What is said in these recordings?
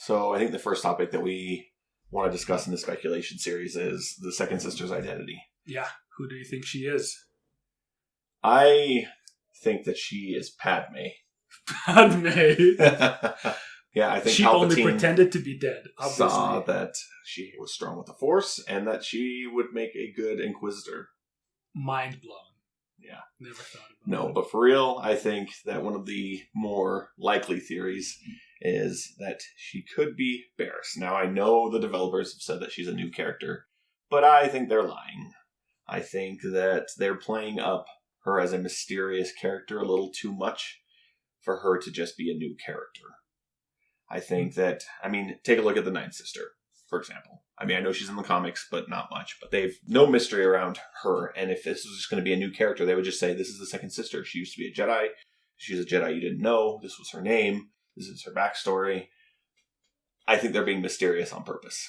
So I think the first topic that we want to discuss in the speculation series is the second sister's identity. Yeah. Who do you think she is? I think that she is Padme. Padme. Yeah, I think she Palpatine only pretended to be dead, obviously. saw that she was strong with the Force and that she would make a good Inquisitor. Mind blown. Yeah. Never thought about it. No, but for real, I think that one of the more likely theories is that she could be Barriss. Now, I know the developers have said that she's a new character, but I think they're lying. I think that they're playing up her as a mysterious character a little too much for her to just be a new character. I think that, take a look at the Ninth Sister, for example. I know she's in the comics, but not much. But they've no mystery around her. And if this was just going to be a new character, they would just say, this is the second sister. She used to be a Jedi. She's a Jedi you didn't know. This was her name. This is her backstory. I think they're being mysterious on purpose.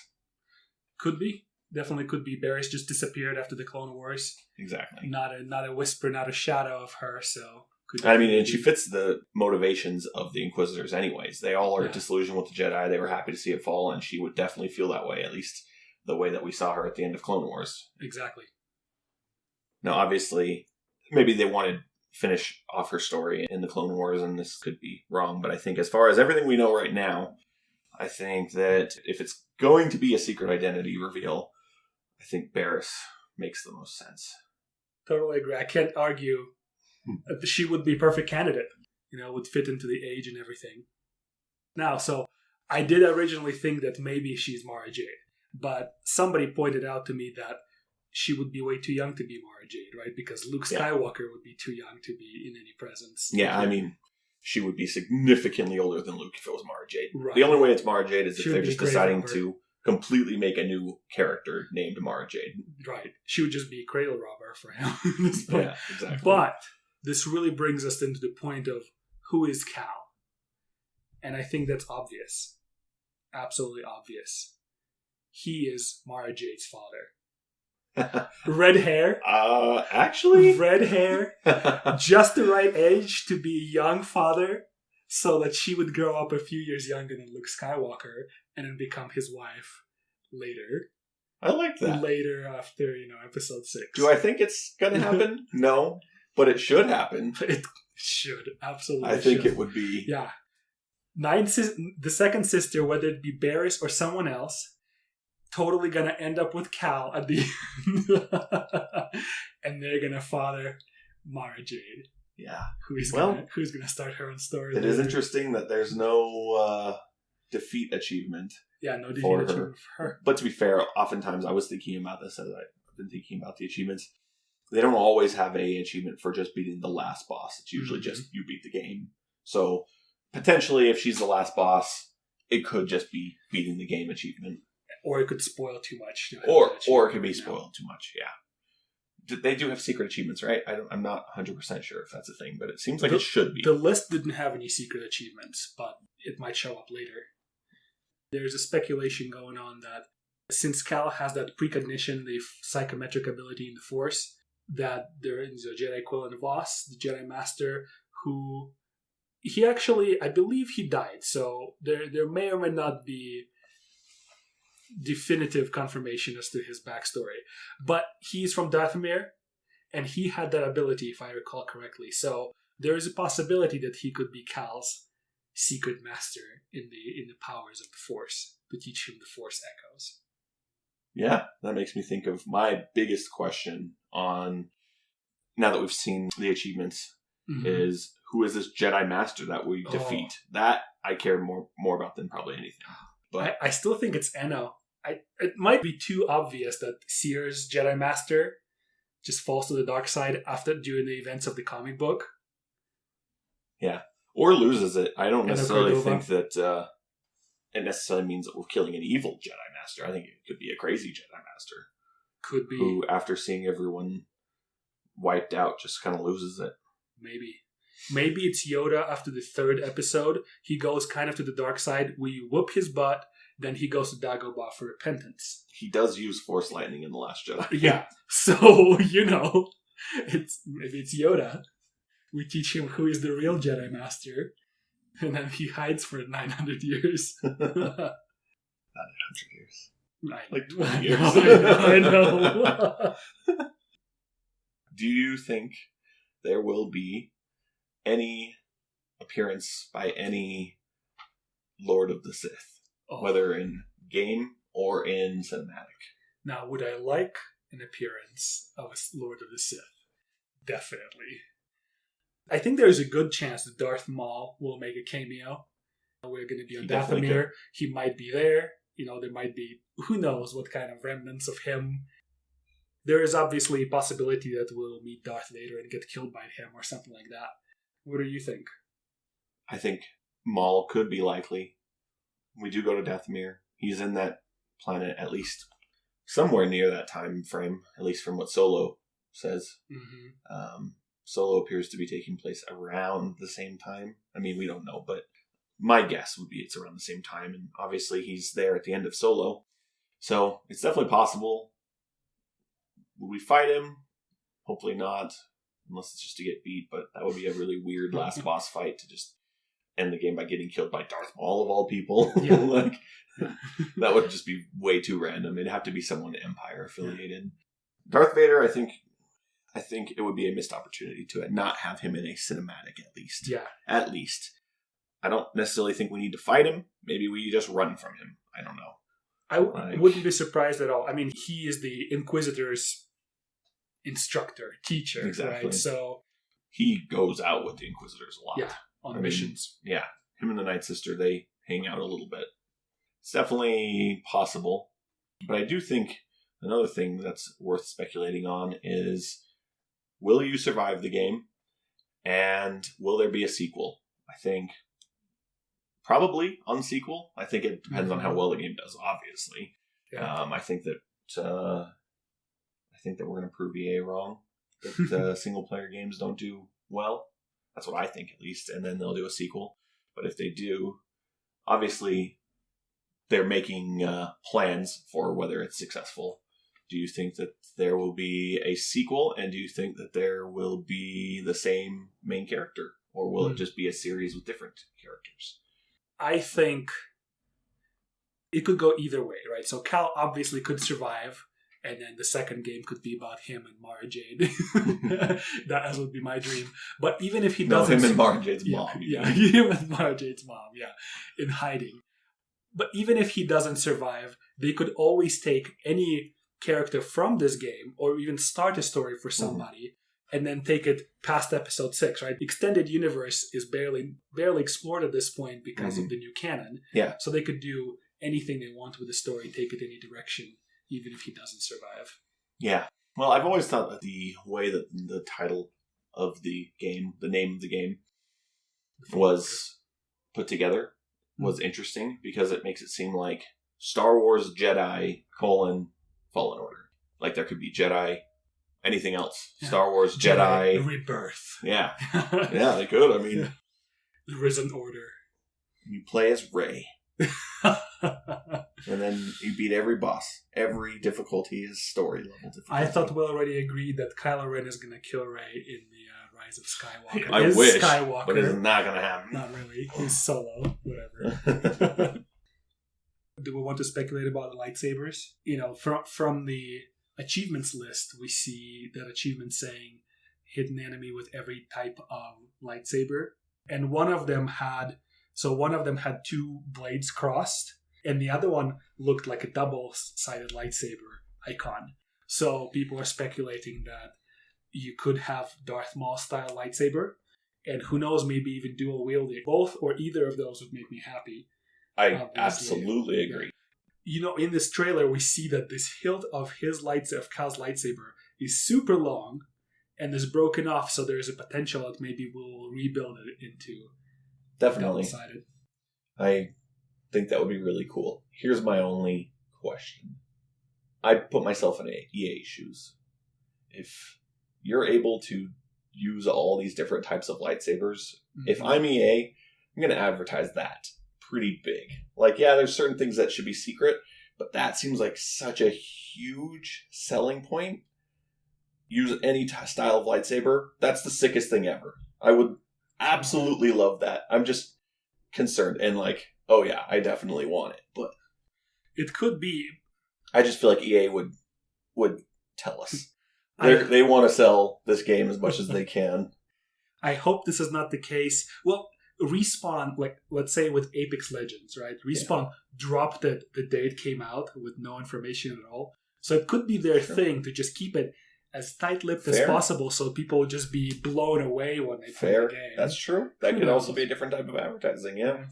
Could be. Definitely could be. Barriss just disappeared after the Clone Wars. Exactly. Not a whisper, not a shadow of her, so... and she fits the motivations of the Inquisitors anyways. They all are disillusioned with the Jedi. They were happy to see it fall, and she would definitely feel that way, at least the way that we saw her at the end of Clone Wars. Exactly. Now, obviously, maybe they wanted to finish off her story in the Clone Wars, and this could be wrong, but I think as far as everything we know right now, I think that if it's going to be a secret identity reveal, I think Barriss makes the most sense. Totally agree. I can't argue. She would be a perfect candidate, would fit into the age and everything. Now, so I did originally think that maybe she's Mara Jade, but somebody pointed out to me that she would be way too young to be Mara Jade, right? Because Luke Skywalker would be too young to be in any presence. Yeah, she would be significantly older than Luke if it was Mara Jade. Right. The only way it's Mara Jade is if they're just deciding robber. to completely make a new character named Mara Jade. Right. She would just be a cradle robber for him at this point. Yeah, exactly. But this really brings us into the point of who is Cal. And I think that's obvious. Absolutely obvious. He is Mara Jade's father. Red hair. Actually? Red hair. Just the right age to be a young father so that she would grow up a few years younger than Luke Skywalker and then become his wife later. I like that. Later after, episode 6. Do I think it's going to happen? No. But it should happen. It should. Absolutely I think it would be. Yeah. The second sister, whether it be Barriss or someone else, totally going to end up with Cal at the end. And they're going to father Mara Jade. Yeah. Who's going to start her own story. It is interesting that there's no defeat achievement. Yeah, no defeat achievement for her. But to be fair, oftentimes I was thinking about this as I've been thinking about the achievements. They don't always have an achievement for just beating the last boss. It's usually just you beat the game. So potentially if she's the last boss, it could just be beating the game achievement. Or it could spoil too much. Or it could be spoiled too much, yeah. They do have secret achievements, right? I'm not 100% sure if that's a thing, but it seems like it should be. The list didn't have any secret achievements, but it might show up later. There's a speculation going on that since Cal has that precognition, the psychometric ability in the Force, that there is a Jedi equivalent of Voss, the Jedi Master, who he actually, I believe he died. So there may or may not be definitive confirmation as to his backstory. But he's from Dathomir, and he had that ability, if I recall correctly. So there is a possibility that he could be Cal's secret master in the powers of the Force, to teach him the Force echoes. Yeah, that makes me think of my biggest question on, now that we've seen the achievements, is who is this Jedi Master that we defeat? That I care more about than probably anything. But I still think it's Eno. It might be too obvious that Seer's Jedi Master just falls to the dark side during the events of the comic book. Yeah. Or loses it. I don't necessarily think that it necessarily means that we're killing an evil Jedi Master. I think it could be a crazy Jedi Master. Could be. Who, after seeing everyone wiped out, just kind of loses it. Maybe it's Yoda after the 3rd episode. He goes kind of to the dark side. We whoop his butt. Then he goes to Dagobah for repentance. He does use Force Lightning in The Last Jedi. Yeah. So, maybe it's Yoda. We teach him who is the real Jedi Master. And then he hides for 900 years. Not 100 years. Like 20 years. I know. Do you think there will be any appearance by any Lord of the Sith? Whether in game or in cinematic? Now, would I like an appearance of a Lord of the Sith? Definitely. I think there's a good chance that Darth Maul will make a cameo. We're going to be on Dathomir. He might be there. There might be, who knows what kind of remnants of him. There is obviously a possibility that we'll meet Darth Vader and get killed by him or something like that. What do you think? I think Maul could be likely. We do go to Dathomir. He's in that planet at least somewhere near that time frame, at least from what Solo says. Mm-hmm. Solo appears to be taking place around the same time. I mean, we don't know, but my guess would be it's around the same time. And obviously he's there at the end of Solo. So it's definitely possible. Will we fight him? Hopefully not. Unless it's just to get beat. But that would be a really weird last boss fight to just end the game by getting killed by Darth Maul of all people. Yeah. That would just be way too random. It'd have to be someone Empire affiliated. Darth Vader, I think it would be a missed opportunity to not have him in a cinematic at least. Yeah. At least. I don't necessarily think we need to fight him. Maybe we just run from him. I don't know. I wouldn't be surprised at all. I mean, he is the Inquisitor's instructor, teacher, exactly. Right? So he goes out with the Inquisitors a lot. Yeah, on missions. Yeah. Him and the Night Sister, they hang out a little bit. It's definitely possible. But I do think another thing that's worth speculating on is, will you survive the game? And will there be a sequel? I think probably on the sequel. I think it depends on how well the game does, obviously. Yeah. I think that we're going to prove EA wrong. That single player games don't do well. That's what I think, at least. And then they'll do a sequel. But if they do, obviously they're making plans for whether it's successful. Do you think that there will be a sequel? And do you think that there will be the same main character? Or will it just be a series with different characters? I think it could go either way, right? So Cal obviously could survive, and then the second game could be about him and Mara Jade. That would be my dream. But even if he doesn't... him and Mara Jade's mom. Yeah, him and Mara Jade's mom, in hiding. But even if he doesn't survive, they could always take any character from this game, or even start a story for somebody, and then take it past episode 6, right? Extended universe is barely explored at this point because of the new canon. Yeah. So they could do anything they want with the story, take it any direction, even if he doesn't survive. Yeah. Well, I've always thought that the way that the title of the game, the name of the game, was put together was interesting, because it makes it seem like Star Wars Jedi : Fallen Order. Like there could be Jedi, anything else. Yeah. Star Wars Jedi Rebirth. Yeah. Yeah, they could. I mean, the Risen Order. You play as Rey. And then you beat every boss. Every difficulty is story level difficulty. I thought we already agreed that Kylo Ren is going to kill Rey in the Rise of Skywalker. I wish, Skywalker, but it's not going to happen. Not really. He's Solo. Whatever. Do we want to speculate about the lightsabers? From the achievements list, we see that achievement saying hidden enemy with every type of lightsaber. And one of them had 2 blades crossed, and the other one looked like a double-sided lightsaber icon. So people are speculating that you could have Darth Maul-style lightsaber, and who knows, maybe even dual wielding. Both or either of those would make me happy. I absolutely agree. In this trailer, we see that this hilt of Cal's lightsaber is super long and is broken off, so there's a potential that maybe we'll rebuild it into definitely double-sided. I think that would be really cool. Here's my only question. I'd put myself in EA's shoes. If you're able to use all these different types of lightsabers, if I'm EA, I'm going to advertise that pretty big. Like, yeah, there's certain things that should be secret, but that seems like such a huge selling point. Use any style of lightsaber. That's the sickest thing ever. I would absolutely love that. concerned and like, oh yeah, I definitely want it. But it could be. I just feel like EA would tell us. They want to sell this game as much as they can. I hope this is not the case. Well, Respawn, like let's say with Apex Legends, right? Respawn dropped it the day it came out with no information at all. So it could be their thing to just keep it as tight-lipped as possible, so people will just be blown away when they play the game. That's true. That could also be a different type of advertising. Yeah,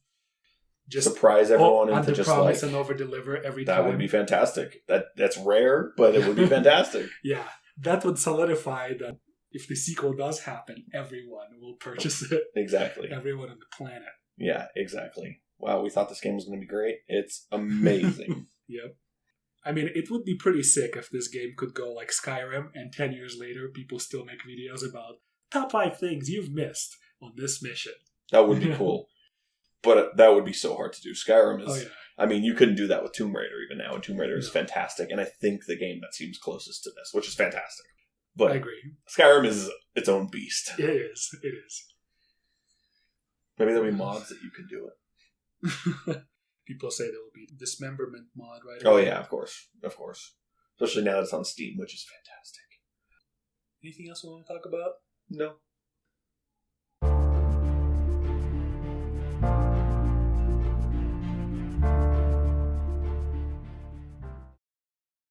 just surprise everyone into just promise and over deliver every time. That would be fantastic. That's rare, but it would be fantastic. Yeah, that would solidify that if the sequel does happen, everyone will purchase it. Exactly. Everyone on the planet. Yeah, exactly. Wow, we thought this game was going to be great. It's amazing. Yep. I mean, it would be pretty sick if this game could go like Skyrim, and 10 years later, people still make videos about top 5 things you've missed on this mission. That would be cool. But that would be so hard to do. Skyrim is... Oh, yeah. I mean, you couldn't do that with Tomb Raider even now, and Tomb Raider is fantastic, and I think the game that seems closest to this, which is fantastic. But I agree. Skyrim is its own beast. It is. It is. Maybe there'll be mods that you can do it. People say there will be dismemberment mod, right? Oh, yeah, of course. Of course. Especially now that it's on Steam, which is fantastic. Anything else we want to talk about? No.